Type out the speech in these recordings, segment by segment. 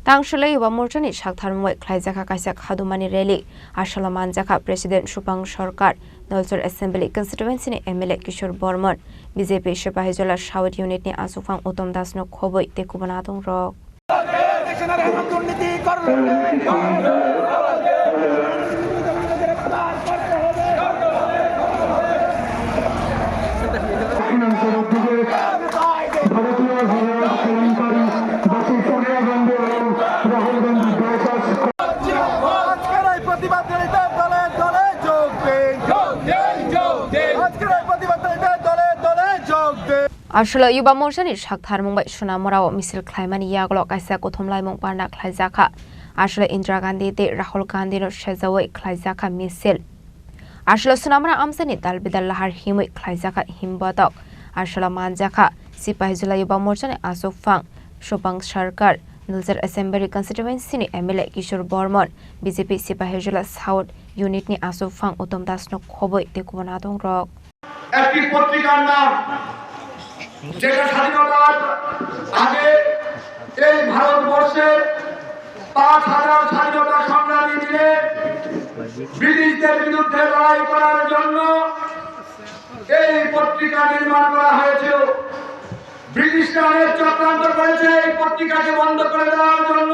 Tangshile Yuba Morjani Shaktarmwe Klaizaka Kaisa Hadumani Rally Ashalaman Jaka President Shupang Sarkar Nolsur Assembly Constituency ni MLA Kishore Bormon BJP Shepahijola Shawat Unit ni Asufang Utom Das no Khoboi Tekubanatong Rock Ashla Yuba Morjani Shaktar Mumbai Shunamorao Misil Klaimani Yaglo Kaisa Kothomlai Mongparna Klaizaka Ashla Indira Gandhi de Rahul Gandhi no Shezawai Klaizaka Misil Ashla Sunamara Amsani Dalbidal Lahar Himui Klaizaka Himbatok Ashla Manjaka Sipahijula Yuba Morjani Asufang Shupang Sarkar Nolsur Assembly Constituency ni MLA Kishore Bormon BJP Sipahijula South Unit ni Asufang Utom Das no Khoboi Tekubanatong Rock একটি পত্রিকার নাম যেটা স্বাধীনতার আগে এই ভারতবর্ষে ৫,০০০ স্বাধীনতা সংগ্রামী মিলে ব্রিটিশদের বিরুদ্ধে লড়াই করার জন্য এই পত্রিকা নির্মাণ করা হয়েছিল। ব্রিটিশরা অনেক চক্রান্ত করেছে এই পত্রিকাকে বন্ধ করে দেওয়ার জন্য,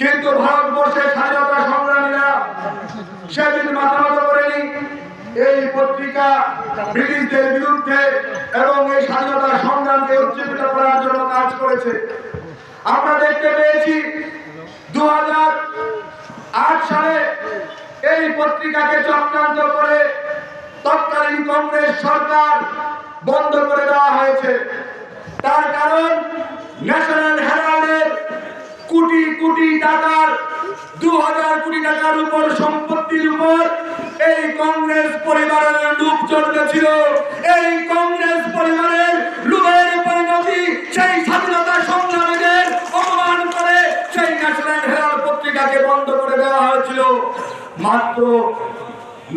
কিন্তু ভারতবর্ষের স্বাধীনতা সংগ্রামীরা সেদিন মাথা নত করেনি। এই পত্রিকা ব্রিটিশদের বিরুদ্ধে এবং এই স্বাধীনতা সংগ্রামকে উজ্জীবিত করার জন্য কাজ করেছে। আমরা দেখতে পেয়েছি 2008 সালে এই পত্রিকাকে চক্রান্ত করে তৎকালীন কংগ্রেস সরকার বন্ধ করে দেওয়া হয়েছে। তার কারণ ন্যাশনাল হেরাল্ডের কোটি কোটি টাকার 2000 কোটি টাকার উপর সম্পত্তির উপর এই কংগ্রেস পরিবারের লুপ চলতেছিল। এই কংগ্রেস পরিবারের লুপের পরিণতি সেই স্বাধীনতা সংগ্রামীদের অপমান করে সেই ন্যাশনাল হেরাল্ড পত্রিকাকে বন্ধ করে দেওয়া হয়েছিল মাত্র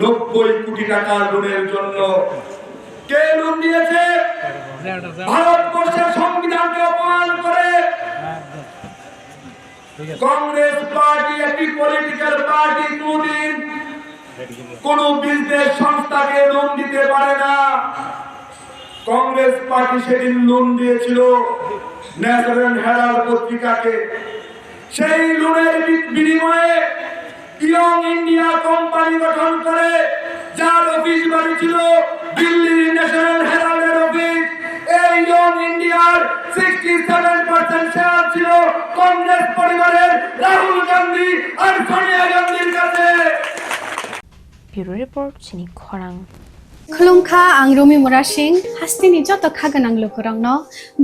90 কোটি টাকার লোনের জন্য। কে লোন দিয়েছে? ভারতবর্ষের সংবিধানকে অপমান করে কংগ্রেস পার্টি একটি পলিটিক্যাল পার্টি কোনদিন কোন বিজনেস সংস্থাকে লোন দিতে পারে না। কংগ্রেস পার্টি সেদিন লোন দিয়েছিল ন্যাশনাল হেরাল্ড পত্রিকাকে। সেই লোনের বিনিময়ে ইয়ং ইন্ডিয়া কোম্পানি গঠন করে, যার অফিস বাড়ি ছিল দিল্লির ন্যাশনাল হেরাল্ডের অফিস। এই ইয়ং ইন্ডিয়ার 67% শেয়ার ছিল কংগ্রেস পরিবারের রাহুল গান্ধী আর সোনিয়া গান্ধীর কাছে। Bureau Report Chini Khorang Khulungkha ang Rumi Mora Singh hastini joto khaganang lukurangno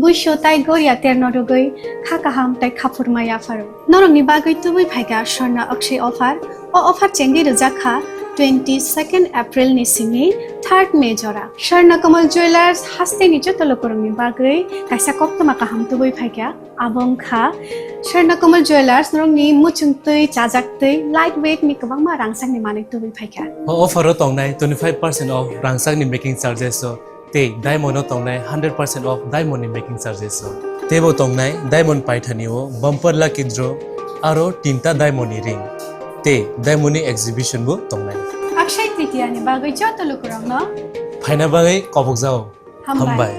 buisho tai goria ternodugoi khakaham tai khapurmaya faru norongni bagoi tubui phaiga Sharna Akshay offer o offer chengi rujakha 22nd April ni simi 3rd May jora Sharna Kamal Jewelers hastini joto lukurangni bagoi kaisa koptama kaham tubui phaiga abongkha Sharna Kamal Jewelers norongni muchungtui chajaktui lightweight ni kabangma rangsangni manik tubui phaiga offer tongnai 25% off rangsangni making charges so te diamond tongnai 100% off diamond ni making charges so tebo tongnai diamond paithani o bumper lucky draw aro tinta diamond ni ring te diamond ni exhibition bu tongnai Akshay Tritiya ni bagoi joto lukurangno phaina bagai kobok jao hambai